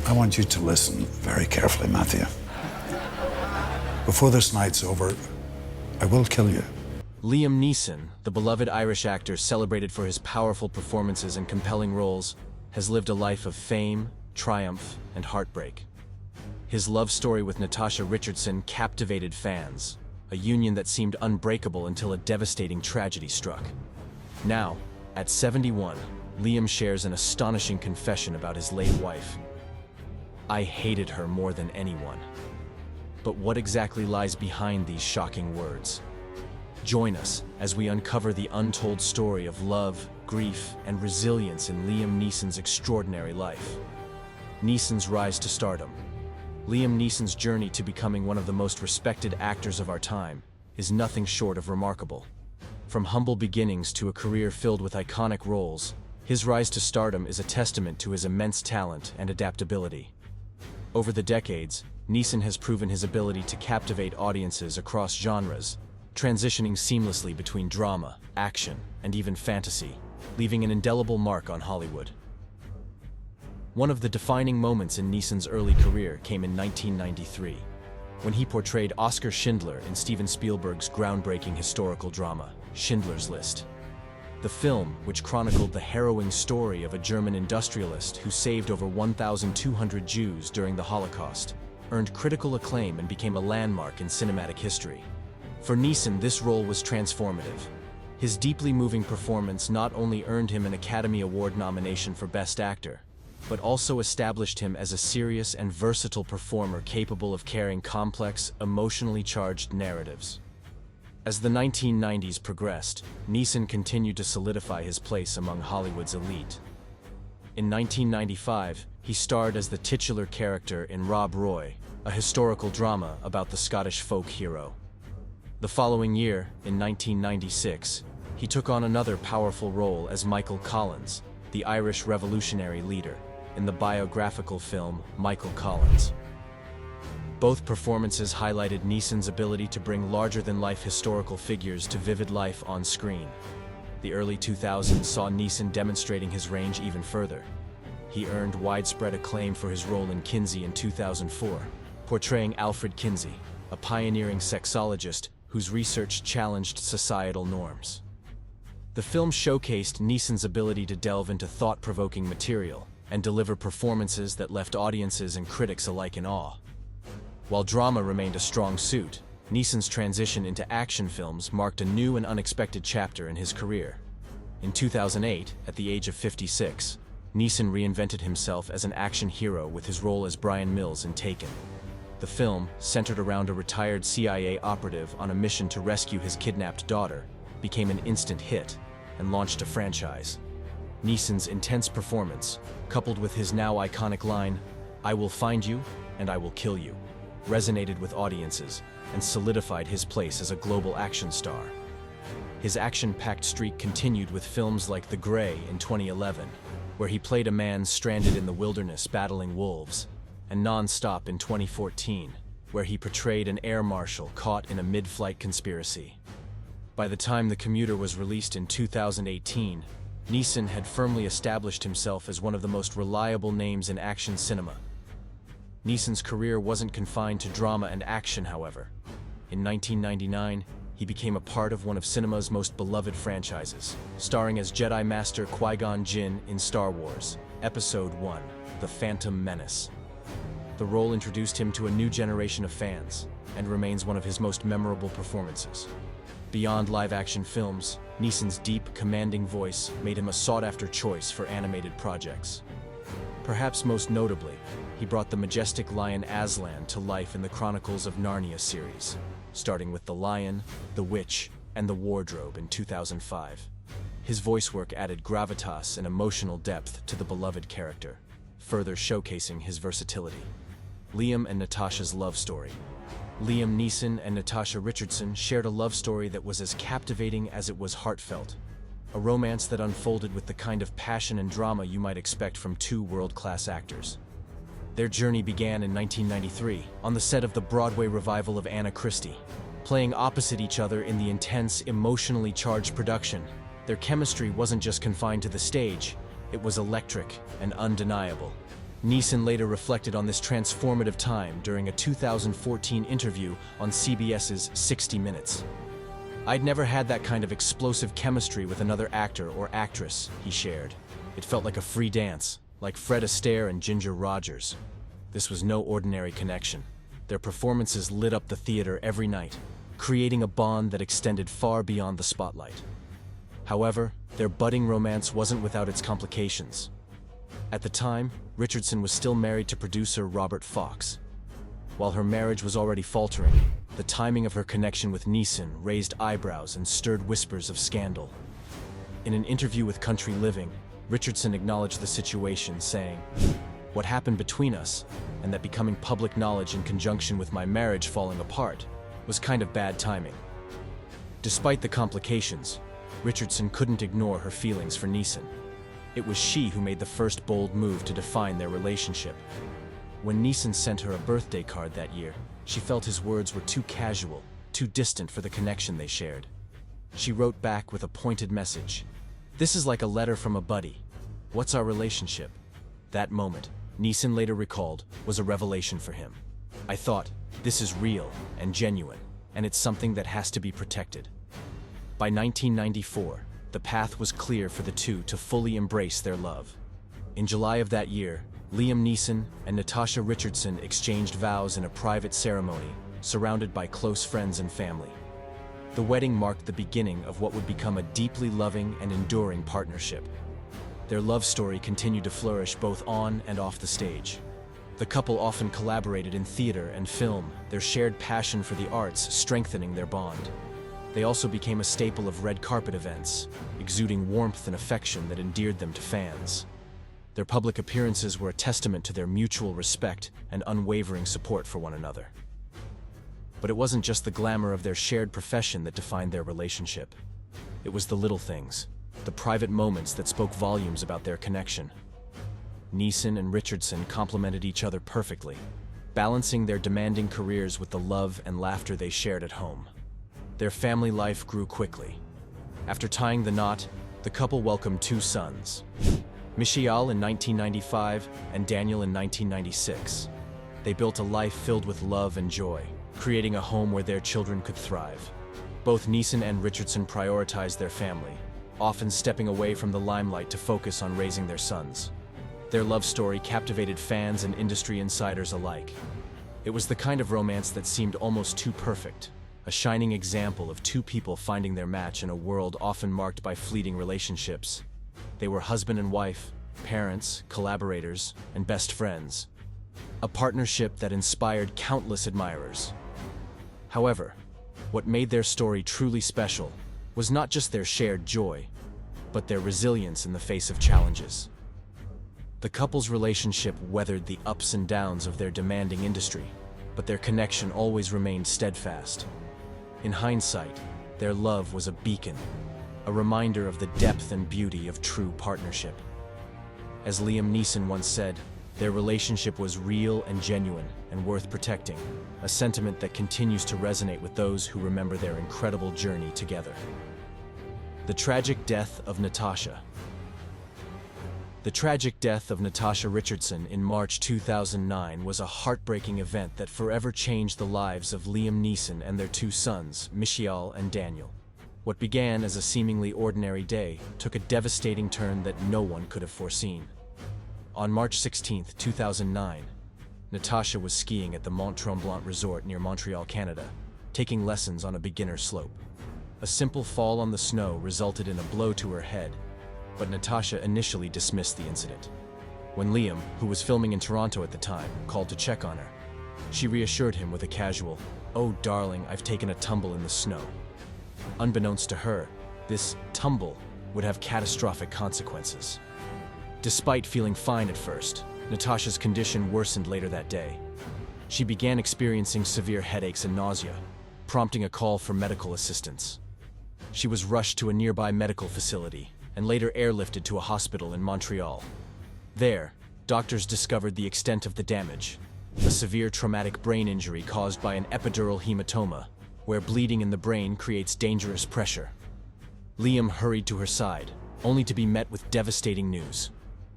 I want you to listen very carefully, Matthew. Before this night's over, I will kill you. Liam Neeson, the beloved Irish actor celebrated for his powerful performances and compelling roles, has lived a life of fame, triumph, and heartbreak. His love story with Natasha Richardson captivated fans, a union that seemed unbreakable until a devastating tragedy struck. Now, at 71, Liam shares an astonishing confession about his late wife. "I hated her more than anyone." But what exactly lies behind these shocking words? Join us as we uncover the untold story of love, grief, and resilience in Liam Neeson's extraordinary life. Neeson's rise to stardom. Liam Neeson's journey to becoming one of the most respected actors of our time is nothing short of remarkable. From humble beginnings to a career filled with iconic roles, his rise to stardom is a testament to his immense talent and adaptability. Over the decades, Neeson has proven his ability to captivate audiences across genres, transitioning seamlessly between drama, action, and even fantasy, leaving an indelible mark on Hollywood. One of the defining moments in Neeson's early career came in 1993, when he portrayed Oskar Schindler in Steven Spielberg's groundbreaking historical drama, Schindler's List. The film, which chronicled the harrowing story of a German industrialist who saved over 1,200 Jews during the Holocaust, earned critical acclaim and became a landmark in cinematic history. For Neeson, this role was transformative. His deeply moving performance not only earned him an Academy Award nomination for Best Actor, but also established him as a serious and versatile performer capable of carrying complex, emotionally charged narratives. As the 1990s progressed, Neeson continued to solidify his place among Hollywood's elite. In 1995, he starred as the titular character in Rob Roy, a historical drama about the Scottish folk hero. The following year, in 1996, he took on another powerful role as Michael Collins, the Irish revolutionary leader, in the biographical film Michael Collins. Both performances highlighted Neeson's ability to bring larger-than-life historical figures to vivid life on screen. The early 2000s saw Neeson demonstrating his range even further. He earned widespread acclaim for his role in Kinsey in 2004, portraying Alfred Kinsey, a pioneering sexologist whose research challenged societal norms. The film showcased Neeson's ability to delve into thought-provoking material and deliver performances that left audiences and critics alike in awe. While drama remained a strong suit, Neeson's transition into action films marked a new and unexpected chapter in his career. In 2008, at the age of 56, Neeson reinvented himself as an action hero with his role as Brian Mills in Taken. The film, centered around a retired CIA operative on a mission to rescue his kidnapped daughter, became an instant hit and launched a franchise. Neeson's intense performance, coupled with his now iconic line, "I will find you and I will kill you," resonated with audiences and solidified his place as a global action star. His action-packed streak continued with films like The Grey in 2011, where he played a man stranded in the wilderness battling wolves, and Non-Stop in 2014, where he portrayed an air marshal caught in a mid-flight conspiracy. By the time The Commuter was released in 2018, Neeson had firmly established himself as one of the most reliable names in action cinema. Neeson's career wasn't confined to drama and action, however. In 1999, he became a part of one of cinema's most beloved franchises, starring as Jedi Master Qui-Gon Jinn in Star Wars, Episode I, The Phantom Menace. The role introduced him to a new generation of fans, and remains one of his most memorable performances. Beyond live-action films, Neeson's deep, commanding voice made him a sought-after choice for animated projects. Perhaps most notably, he brought the majestic lion Aslan to life in the Chronicles of Narnia series, starting with The Lion, The Witch, and The Wardrobe in 2005. His voice work added gravitas and emotional depth to the beloved character, further showcasing his versatility. Liam and Natasha's love story. Liam Neeson and Natasha Richardson shared a love story that was as captivating as it was heartfelt, a romance that unfolded with the kind of passion and drama you might expect from two world-class actors. Their journey began in 1993, on the set of the Broadway revival of Anna Christie. Playing opposite each other in the intense, emotionally charged production, their chemistry wasn't just confined to the stage, it was electric and undeniable. Neeson later reflected on this transformative time during a 2014 interview on CBS's 60 Minutes. "I'd never had that kind of explosive chemistry with another actor or actress," he shared. "It felt like a free dance, like Fred Astaire and Ginger Rogers. This was no ordinary connection. Their performances lit up the theater every night, creating a bond that extended far beyond the spotlight." However, their budding romance wasn't without its complications. At the time, Richardson was still married to producer Robert Fox. While her marriage was already faltering, the timing of her connection with Neeson raised eyebrows and stirred whispers of scandal. In an interview with Country Living, Richardson acknowledged the situation, saying, "What happened between us, and that becoming public knowledge in conjunction with my marriage falling apart, was kind of bad timing." Despite the complications, Richardson couldn't ignore her feelings for Neeson. It was she who made the first bold move to define their relationship. When Neeson sent her a birthday card that year, she felt his words were too casual, too distant for the connection they shared. She wrote back with a pointed message. "This is like a letter from a buddy. What's our relationship?" That moment, Neeson later recalled, was a revelation for him. "I thought, this is real and genuine, and it's something that has to be protected." By 1994, the path was clear for the two to fully embrace their love. In July of that year, Liam Neeson and Natasha Richardson exchanged vows in a private ceremony, surrounded by close friends and family. The wedding marked the beginning of what would become a deeply loving and enduring partnership. Their love story continued to flourish both on and off the stage. The couple often collaborated in theater and film, their shared passion for the arts strengthening their bond. They also became a staple of red carpet events, exuding warmth and affection that endeared them to fans. Their public appearances were a testament to their mutual respect and unwavering support for one another. But it wasn't just the glamour of their shared profession that defined their relationship. It was the little things, the private moments that spoke volumes about their connection. Neeson and Richardson complemented each other perfectly, balancing their demanding careers with the love and laughter they shared at home. Their family life grew quickly. After tying the knot, the couple welcomed two sons, Michial in 1995 and Daniel in 1996. They built a life filled with love and joy, creating a home where their children could thrive. Both Neeson and Richardson prioritized their family, often stepping away from the limelight to focus on raising their sons. Their love story captivated fans and industry insiders alike. It was the kind of romance that seemed almost too perfect, a shining example of two people finding their match in a world often marked by fleeting relationships. They were husband and wife, parents, collaborators, and best friends. A partnership that inspired countless admirers. However, what made their story truly special was not just their shared joy, but their resilience in the face of challenges. The couple's relationship weathered the ups and downs of their demanding industry, but their connection always remained steadfast. In hindsight, their love was a beacon, a reminder of the depth and beauty of true partnership. As Liam Neeson once said, their relationship was real and genuine and worth protecting, a sentiment that continues to resonate with those who remember their incredible journey together. The tragic death of Natasha. The tragic death of Natasha Richardson in March 2009 was a heartbreaking event that forever changed the lives of Liam Neeson and their two sons, Michial and Daniel. What began as a seemingly ordinary day took a devastating turn that no one could have foreseen. On March 16, 2009, Natasha was skiing at the Mont Tremblant Resort near Montreal, Canada, taking lessons on a beginner slope. A simple fall on the snow resulted in a blow to her head, but Natasha initially dismissed the incident. When Liam, who was filming in Toronto at the time, called to check on her, she reassured him with a casual, "Oh darling, I've taken a tumble in the snow." Unbeknownst to her, this tumble would have catastrophic consequences. Despite feeling fine at first, Natasha's condition worsened later that day. She began experiencing severe headaches and nausea, prompting a call for medical assistance. She was rushed to a nearby medical facility and later airlifted to a hospital in Montreal. There, doctors discovered the extent of the damage, a severe traumatic brain injury caused by an epidural hematoma, where bleeding in the brain creates dangerous pressure. Liam hurried to her side, only to be met with devastating news.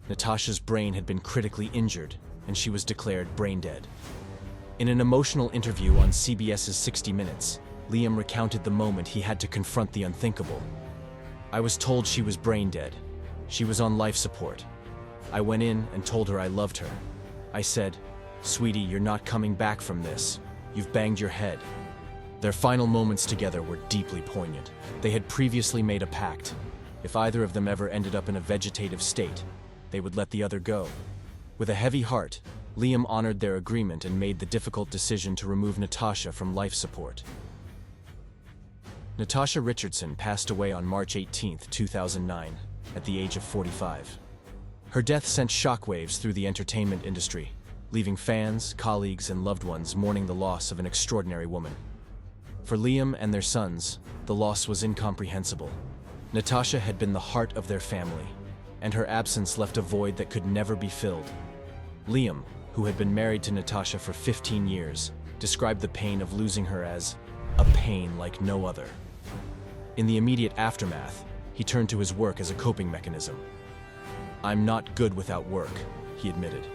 Natasha's brain had been critically injured, and she was declared brain dead. In an emotional interview on CBS's 60 Minutes, Liam recounted the moment he had to confront the unthinkable. "I was told she was brain dead. She was on life support. I went in and told her I loved her. I said, 'Sweetie, you're not coming back from this. You've banged your head.'" Their final moments together were deeply poignant. They had previously made a pact. If either of them ever ended up in a vegetative state, they would let the other go. With a heavy heart, Liam honored their agreement and made the difficult decision to remove Natasha from life support. Natasha Richardson passed away on March 18, 2009, at the age of 45. Her death sent shockwaves through the entertainment industry, leaving fans, colleagues, and loved ones mourning the loss of an extraordinary woman. For Liam and their sons, the loss was incomprehensible. Natasha had been the heart of their family, and her absence left a void that could never be filled. Liam, who had been married to Natasha for 15 years, described the pain of losing her as a pain like no other. In the immediate aftermath, he turned to his work as a coping mechanism. "I'm not good without work," he admitted,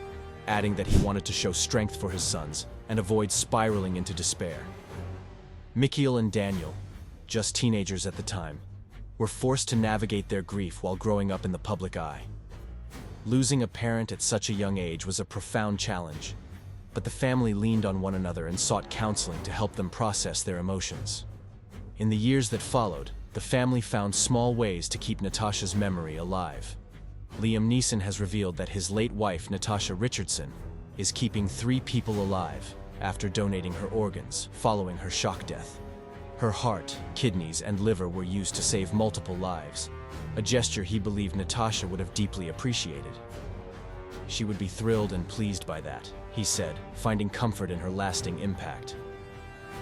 adding that he wanted to show strength for his sons and avoid spiraling into despair. Mikhail and Daniel, just teenagers at the time, were forced to navigate their grief while growing up in the public eye. Losing a parent at such a young age was a profound challenge, but the family leaned on one another and sought counseling to help them process their emotions. In the years that followed, the family found small ways to keep Natasha's memory alive. Liam Neeson has revealed that his late wife, Natasha Richardson, is keeping 3 people alive after donating her organs following her shock death. Her heart, kidneys, and liver were used to save multiple lives, a gesture he believed Natasha would have deeply appreciated. She would be thrilled and pleased by that, he said, finding comfort in her lasting impact.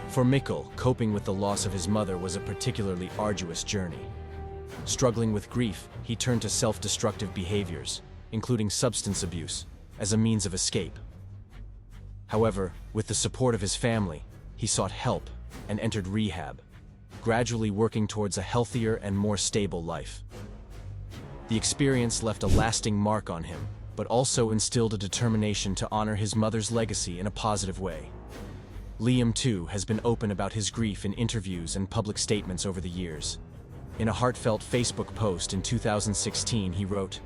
For Mikhail, coping with the loss of his mother was a particularly arduous journey. Struggling with grief, he turned to self-destructive behaviors, including substance abuse, as a means of escape. However, with the support of his family, he sought help and entered rehab, gradually working towards a healthier and more stable life. The experience left a lasting mark on him, but also instilled a determination to honor his mother's legacy in a positive way. Liam, too, has been open about his grief in interviews and public statements over the years. In a heartfelt Facebook post in 2016, he wrote,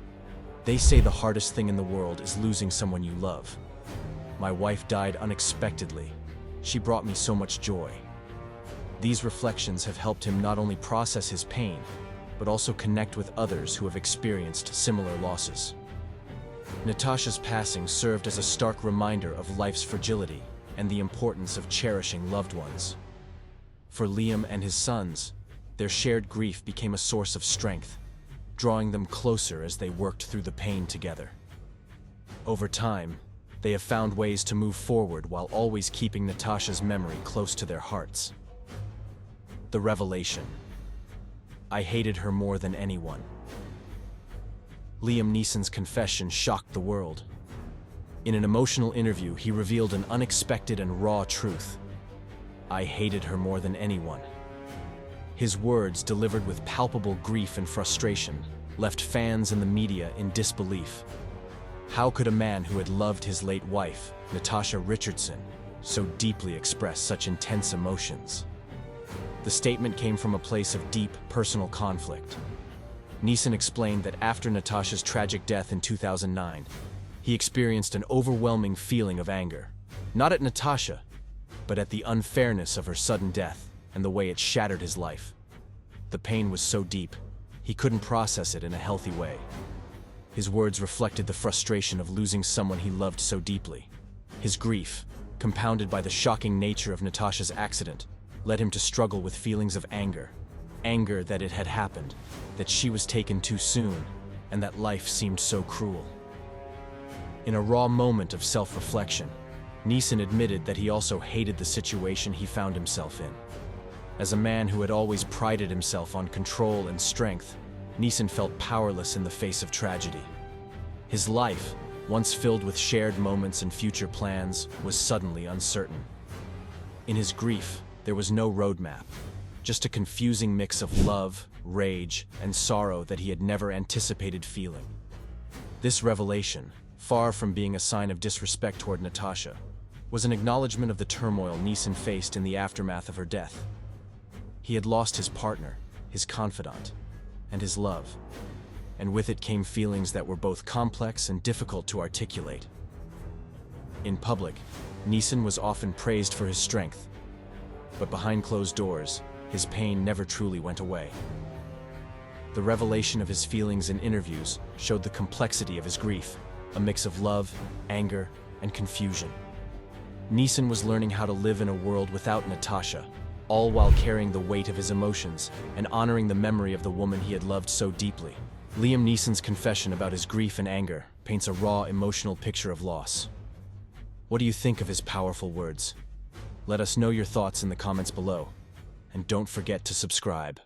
"They say the hardest thing in the world is losing someone you love. My wife died unexpectedly. She brought me so much joy." These reflections have helped him not only process his pain, but also connect with others who have experienced similar losses. Natasha's passing served as a stark reminder of life's fragility and the importance of cherishing loved ones. For Liam and his sons, their shared grief became a source of strength, drawing them closer as they worked through the pain together. Over time, they have found ways to move forward while always keeping Natasha's memory close to their hearts. The revelation. I hated her more than anyone. Liam Neeson's confession shocked the world. In an emotional interview, he revealed an unexpected and raw truth. I hated her more than anyone. His words, delivered with palpable grief and frustration, left fans and the media in disbelief. How could a man who had loved his late wife, Natasha Richardson, so deeply express such intense emotions? The statement came from a place of deep, personal conflict. Neeson explained that after Natasha's tragic death in 2009, he experienced an overwhelming feeling of anger, not at Natasha, but at the unfairness of her sudden death and the way it shattered his life. The pain was so deep, he couldn't process it in a healthy way. His words reflected the frustration of losing someone he loved so deeply. His grief, compounded by the shocking nature of Natasha's accident, led him to struggle with feelings of anger. Anger that it had happened, that she was taken too soon, and that life seemed so cruel. In a raw moment of self-reflection, Neeson admitted that he also hated the situation he found himself in. As a man who had always prided himself on control and strength, Neeson felt powerless in the face of tragedy. His life, once filled with shared moments and future plans, was suddenly uncertain. In his grief, there was no roadmap, just a confusing mix of love, rage, and sorrow that he had never anticipated feeling. This revelation, far from being a sign of disrespect toward Natasha, was an acknowledgement of the turmoil Neeson faced in the aftermath of her death. He had lost his partner, his confidant, and his love, and with it came feelings that were both complex and difficult to articulate. In public, Neeson was often praised for his strength, but behind closed doors, his pain never truly went away. The revelation of his feelings in interviews showed the complexity of his grief, a mix of love, anger, and confusion. Neeson was learning how to live in a world without Natasha, all while carrying the weight of his emotions and honoring the memory of the woman he had loved so deeply. Liam Neeson's confession about his grief and anger paints a raw, emotional picture of loss. What do you think of his powerful words? Let us know your thoughts in the comments below, and don't forget to subscribe.